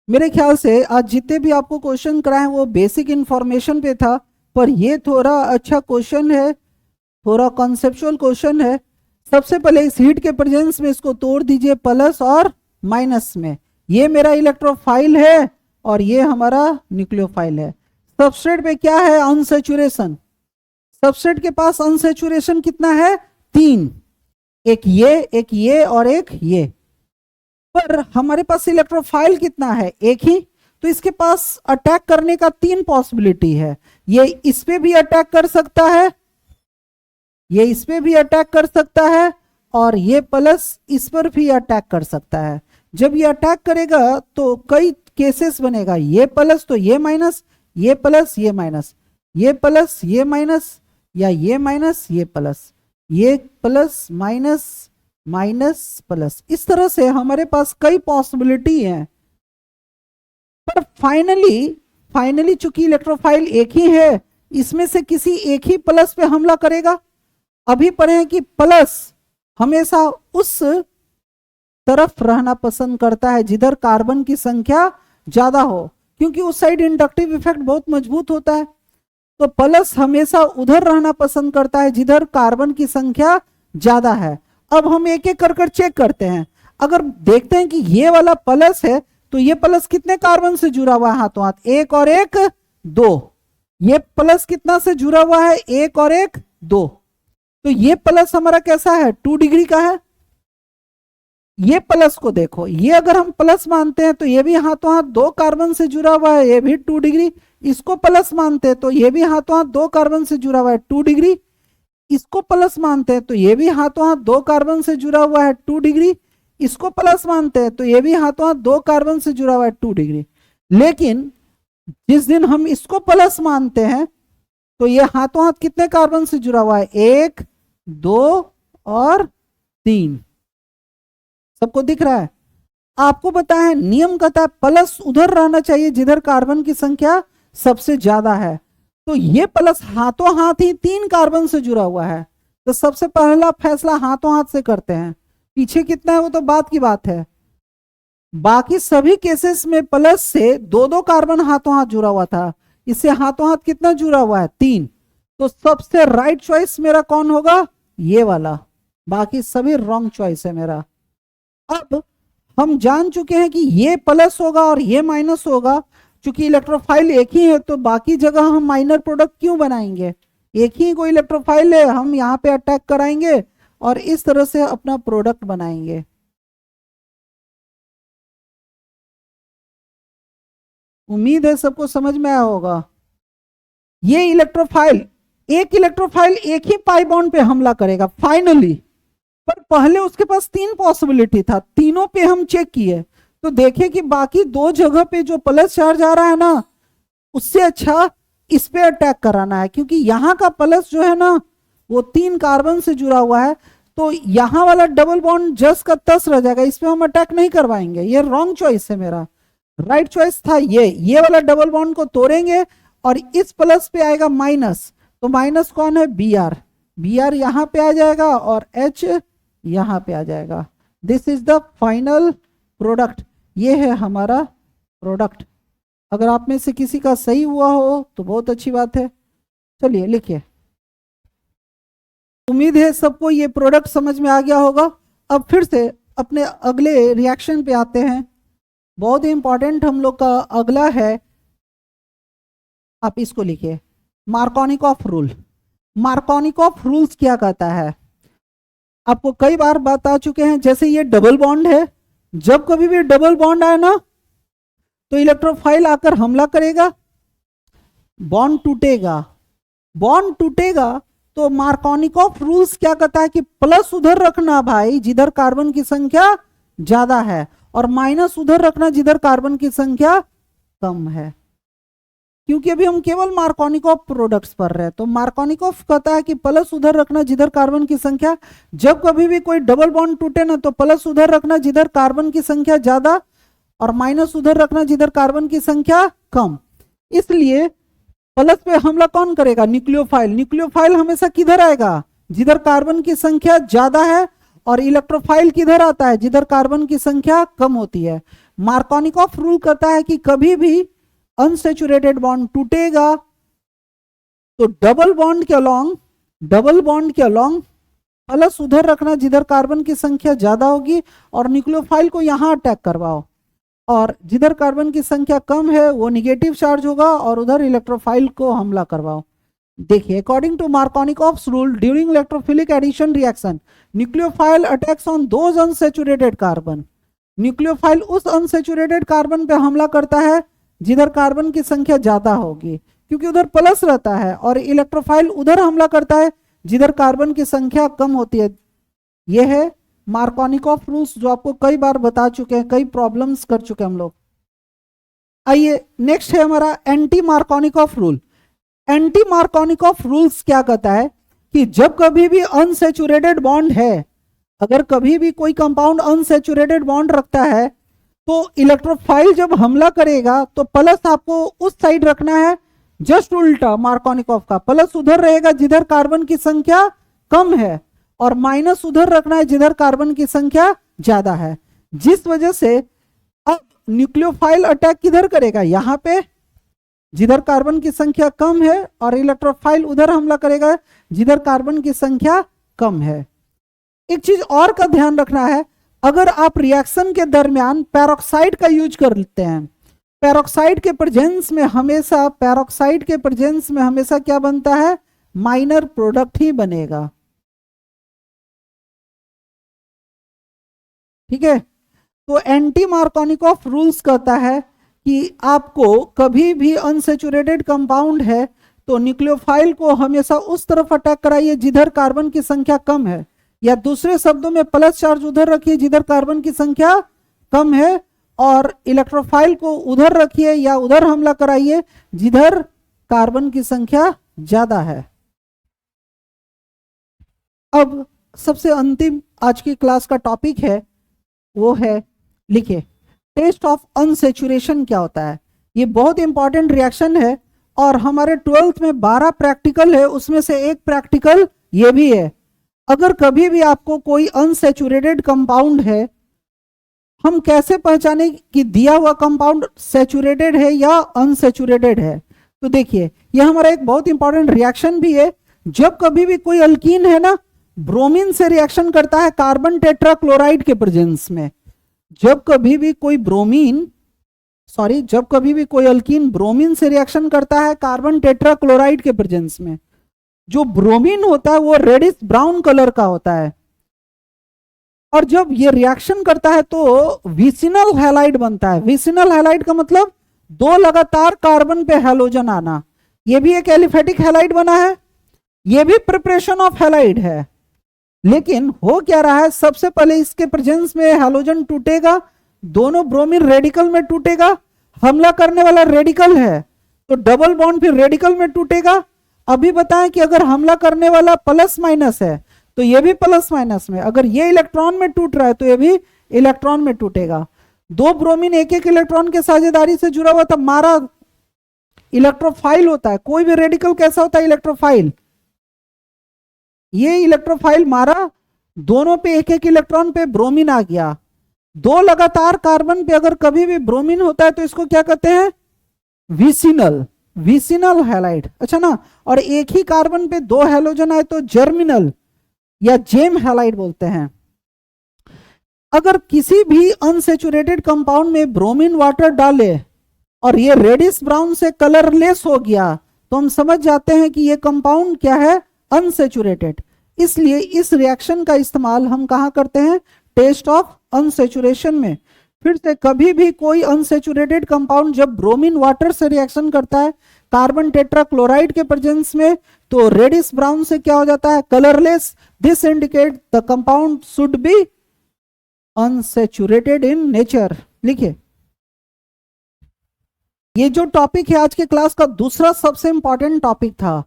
मेरे ख्याल से आज जितने भी आपको क्वेश्चन कराए वो बेसिक इंफॉर्मेशन पे था, पर ये थोड़ा अच्छा क्वेश्चन है, थोड़ा कॉन्सेप्चुअल क्वेश्चन है। सबसे पहले इस हीट के प्रेजेंस में इसको तोड़ दीजिए प्लस और माइनस में। ये मेरा इलेक्ट्रोफाइल है और ये हमारा न्यूक्लियोफाइल है। सबस्ट्रेट पे क्या है, अनसैचुरेशन। सबस्ट्रेट के पास अनसैचुरेशन कितना है, 3, एक ये और एक ये। पर हमारे पास इलेक्ट्रोफाइल कितना है, एक ही। तो इसके पास अटैक करने का 3 पॉसिबिलिटी है। ये इस पे भी अटैक कर सकता है, ये इस पे भी अटैक कर सकता है, और ये प्लस इस पर भी अटैक कर सकता है। जब ये अटैक करेगा तो कई केसेस बनेगा, ये प्लस तो ये माइनस, ये प्लस ये माइनस, ये प्लस ये माइनस, या ये माइनस ये प्लस, ये प्लस माइनस माइनस प्लस। इस तरह से हमारे पास कई पॉसिबिलिटी है। पर फाइनली चूंकि इलेक्ट्रोफाइल एक ही है, इसमें से किसी एक ही प्लस पे हमला करेगा। अभी पढ़े कि प्लस हमेशा उस तरफ रहना पसंद करता है जिधर कार्बन की संख्या ज्यादा हो, क्योंकि उस साइड इंडक्टिव इफेक्ट बहुत मजबूत होता है। तो प्लस हमेशा उधर रहना पसंद करता है जिधर कार्बन की संख्या ज्यादा है। अब हम एक एक कर चेक करते हैं। अगर देखते हैं कि ये वाला प्लस है तो ये प्लस कितने कार्बन से जुड़ा हुआ है, हाथों हाथ, 1 और 1 2। ये प्लस कितना से जुड़ा हुआ है, 1 और 1 2। तो ये प्लस हमारा कैसा है, 2 डिग्री का है। ये प्लस को देखो, ये अगर हम प्लस मानते हैं तो ये भी हाथों हाथ 2 कार्बन से जुड़ा हुआ है, ये भी 2 डिग्री। इसको प्लस मानते हैं तो ये भी हाथों हाथ 2 कार्बन से जुड़ा हुआ है, 2 डिग्री। इसको प्लस मानते हैं तो ये भी हाथों हाथ 2 कार्बन से जुड़ा हुआ है, 2 डिग्री। इसको प्लस मानते हैं तो ये भी हाथों हाथ 2 कार्बन से जुड़ा हुआ है, 2 डिग्री। लेकिन जिस दिन हम इसको प्लस मानते हैं तो ये हाथों हाथ कितने कार्बन से जुड़ा हुआ है, 1 2 और 3। सबको दिख रहा है। आपको पता है नियम कहता है प्लस उधर रहना चाहिए जिधर कार्बन की संख्या सबसे ज्यादा है। तो ये प्लस हाथों हाथ ही 3 कार्बन से जुड़ा हुआ है, तो सबसे पहला फैसला हाथों हाथ से करते हैं। पीछे कितना है वो तो बात की बात है। बाकी सभी केसेस में प्लस से 2-2 कार्बन हाथों हाथ जुड़ा हुआ था, इससे हाथों हाथ कितना जुड़ा हुआ है, 3। तो सबसे राइट चॉइस मेरा कौन होगा, ये वाला। बाकी सभी रॉन्ग चॉइस है मेरा। अब हम जान चुके हैं कि ये प्लस होगा और ये माइनस होगा। चूंकि इलेक्ट्रोफाइल एक ही है तो बाकी जगह हम माइनर प्रोडक्ट क्यों बनाएंगे, एक ही कोई इलेक्ट्रोफाइल है, हम यहाँ पे अटैक कराएंगे और इस तरह से अपना प्रोडक्ट बनाएंगे। उम्मीद है सबको समझ में आया होगा। ये इलेक्ट्रोफाइल, एक इलेक्ट्रोफाइल एक ही पाई बॉन्ड पे हमला करेगा फाइनली, पर पहले उसके पास 3 पॉसिबिलिटी था, तीनों पे हम चेक किए तो देखें कि बाकी दो जगह पे जो प्लस चार्ज आ रहा है ना, उससे अच्छा इस पे अटैक कराना है, क्योंकि यहाँ का प्लस जो है ना वो 3 कार्बन से जुड़ा हुआ है, तो यहाँ वाला डबल बॉन्ड जस का तस रह जाएगा, इस पे हम अटैक नहीं करवाएंगे। ये रॉन्ग चॉइस है मेरा, राइट चॉइस था ये वाला डबल बॉन्ड को तोड़ेंगे और इस प्लस पे आएगा माइनस, तो माइनस कौन है, बी आर यहाँ पे आ जाएगा और एच यहाँ पे आ जाएगा। This is the final product, ये है हमारा प्रोडक्ट। अगर आप में से किसी का सही हुआ हो तो बहुत अच्छी बात है। चलिए लिखिए। उम्मीद है सबको ये प्रोडक्ट समझ में आ गया होगा। अब फिर से अपने अगले रिएक्शन पे आते हैं। बहुत ही इंपॉर्टेंट हम लोग का अगला है, आप इसको लिखिए, मार्कोनिकॉफ रूल। मार्कोनिकॉफ रूल्स क्या कहता है, आपको कई बार बता चुके हैं। जैसे ये डबल बॉन्ड है, जब कभी भी डबल बॉन्ड आए ना तो इलेक्ट्रोफाइल आकर हमला करेगा, बॉन्ड टूटेगा। बॉन्ड टूटेगा तो मार्कोनिकॉफ रूल्स क्या कहता है कि प्लस उधर रखना भाई जिधर कार्बन की संख्या ज्यादा है, और माइनस उधर रखना जिधर कार्बन की संख्या कम है। क्योंकि अभी हम केवल मार्कोनिकॉफ प्रोडक्ट्स पढ़ रहे हैं, तो मार्कोनिकॉफ कहता है कि प्लस उधर रखना जिधर कार्बन की संख्या, जब कभी भी कोई डबल बॉन्ड टूटे ना तो प्लस उधर रखना जिधर कार्बन की संख्या ज्यादा, और माइनस उधर रखना जिधर कार्बन की संख्या कम। इसलिए प्लस पे हमला कौन करेगा, न्यूक्लियोफाइल। न्यूक्लियोफाइल हमेशा किधर आएगा, जिधर कार्बन की संख्या ज्यादा है, और इलेक्ट्रोफाइल किधर आता है, जिधर कार्बन की संख्या कम होती है। मार्कोनिकॉफ रूल कहता है कि कभी भी अनसैचुरेटेड बॉन्ड टूटेगा तो डबल बॉन्ड के अलोंग प्लस उधर रखना जिधर कार्बन की संख्या ज्यादा होगी, और न्यूक्लियोफाइल को यहां अटैक करवाओ, और जिधर कार्बन की संख्या कम है वो निगेटिव चार्ज होगा और उधर इलेक्ट्रोफाइल को हमला करवाओ। देखिए, according to Markovnikov's rule during electrophilic addition reaction nucleophile attacks on those unsaturated carbon. Nucleophile उस अनसैचुरेटेड कार्बन पे हमला करता है जिधर कार्बन की संख्या ज्यादा होगी, क्योंकि उधर प्लस रहता है, और इलेक्ट्रोफाइल उधर हमला करता है जिधर कार्बन की संख्या कम होती है। यह है मार्कोनिकॉफ रूल्स, जो आपको कई बार बता चुके हैं, कई प्रॉब्लम्स कर चुके हैं हम लोग। आइए नेक्स्ट है हमारा anti Markovnikov rule. Anti Markovnikov rules क्या कहता है कि जब कभी भी अनसैचुरेटेड बॉन्ड है, अगर कभी भी कोई कंपाउंड अनसैचुरेटेड बॉन्ड रखता है तो इलेक्ट्रोफाइल जब हमला करेगा तो प्लस आपको उस साइड रखना है, जस्ट उल्टा मार्कोनिकॉफ का, प्लस उधर रहेगा जिधर कार्बन की संख्या कम है, और माइनस उधर रखना है जिधर कार्बन की संख्या ज्यादा है। जिस वजह से अब न्यूक्लियोफाइल अटैक किधर करेगा, यहां पे जिधर कार्बन की संख्या कम है, और इलेक्ट्रोफाइल उधर हमला करेगा जिधर कार्बन की संख्या कम है। एक चीज और का ध्यान रखना है, अगर आप रिएक्शन के दरमियान पेरोक्साइड का यूज करते हैं, पेरोक्साइड के प्रेजेंस में हमेशा क्या बनता है, माइनर प्रोडक्ट ही बनेगा। ठीक है, तो एंटी मार्कोनिकॉफ रूल्स कहता है कि आपको कभी भी अनसैचुरेटेड कंपाउंड है तो न्यूक्लियोफाइल को हमेशा उस तरफ अटैक कराइए जिधर कार्बन की संख्या कम है, या दूसरे शब्दों में प्लस चार्ज उधर रखिए जिधर कार्बन की संख्या कम है, और इलेक्ट्रोफाइल को उधर रखिए या उधर हमला कराइए जिधर कार्बन की संख्या ज्यादा है। अब सबसे अंतिम आज की क्लास का टॉपिक है, वो है, लिखिए, टेस्ट ऑफ अनसैचुरेशन क्या होता है। ये बहुत इंपॉर्टेंट रिएक्शन है, और हमारे 12th में 12 प्रैक्टिकल है, उसमें से एक प्रैक्टिकल ये भी है। अगर कभी भी आपको कोई अनसैचुरेटेड कंपाउंड है, हम कैसे पहचाने कि दिया हुआ कंपाउंड सैचुरेटेड है या अनसैचुरेटेड है। तो देखिए, यह हमारा एक बहुत इंपॉर्टेंट रिएक्शन भी है। जब कभी भी कोई अल्कीन है ना, ब्रोमीन से रिएक्शन करता है कार्बन टेट्राक्लोराइड के प्रेजेंस में, जब कभी भी कोई अल्कीन ब्रोमीन से रिएक्शन करता है कार्बन टेट्राक्लोराइड के प्रेजेंस में, जो ब्रोमीन होता है वो रेडिश ब्राउन कलर का होता है, और जब ये रिएक्शन करता है तो विसिनल हैलाइड बनता है। विसिनल हैलाइड का मतलब दो लगातार कार्बन पे हैलोजन आना। ये भी एक एलिफेटिक हैलाइड बना है, ये भी प्रिपरेशन ऑफ हैलाइड है। लेकिन हो क्या रहा है, सबसे पहले इसके प्रेजेंस में हैलोजन टूटेगा, दोनों ब्रोमीन रेडिकल में टूटेगा, हमला करने वाला रेडिकल है तो डबल बॉन्ड फिर रेडिकल में टूटेगा। अभी बताएं कि अगर हमला करने वाला प्लस माइनस है तो ये भी प्लस माइनस में, अगर ये इलेक्ट्रॉन में टूट रहा है तो ये भी इलेक्ट्रॉन में टूटेगा। दो ब्रोमीन एक एक इलेक्ट्रॉन के साझेदारी से जुड़ा हुआ था, मारा इलेक्ट्रोफाइल होता है। कोई भी रेडिकल कैसा होता है? इलेक्ट्रोफाइल। ये इलेक्ट्रोफाइल मारा, दोनों पे एक एक इलेक्ट्रॉन पे ब्रोमीन आ गया। दो लगातार कार्बन पे अगर कभी भी ब्रोमीन होता है तो इसको क्या कहते हैं? Vicinal, vicinal halide. अच्छा ना, और एक ही कार्बन पे दो हैलोजन आए तो जर्मिनल या जेम हैलाइड बोलते हैं। अगर किसी भी अनसेचुरेटेड कंपाउंड में ब्रोमीन वाटर डाले और ये रेडिश ब्राउन से कलरलेस हो गया तो हम समझ जाते हैं कि ये कंपाउंड क्या है? अनसेचुरेटेड। इसलिए इस रिएक्शन का इस्तेमाल हम कहां करते हैं? टेस्ट ऑफ अनसेचुरेशन में। फिर से कभी भी कोई अनसेचुरेटेड कंपाउंड जब ब्रोमीन वाटर से रिएक्शन करता है कार्बन टेट्राक्लोराइड के प्रेजेंस में तो रेडिश ब्राउन से क्या हो जाता है? Colourless. This indicate the compound should be unsaturated in nature. लिखिए, ये जो टॉपिक है आज के क्लास का दूसरा सबसे इंपॉर्टेंट टॉपिक था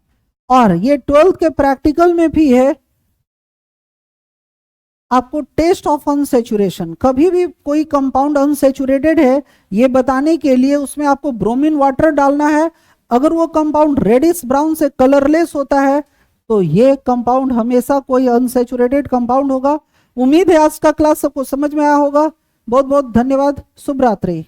और ये 12th के प्रैक्टिकल में भी है। आपको टेस्ट ऑफ अनसेचुरेशन, कभी भी कोई कंपाउंड अनसेचुरेटेड है ये बताने के लिए उसमें आपको ब्रोमीन वाटर डालना है। अगर वो कंपाउंड रेडिश ब्राउन से कलरलेस होता है तो ये कंपाउंड हमेशा कोई अनसेचुरेटेड कंपाउंड होगा। उम्मीद है आज का क्लास सबको समझ में आया होगा। बहुत बहुत धन्यवाद। शुभ रात्रि।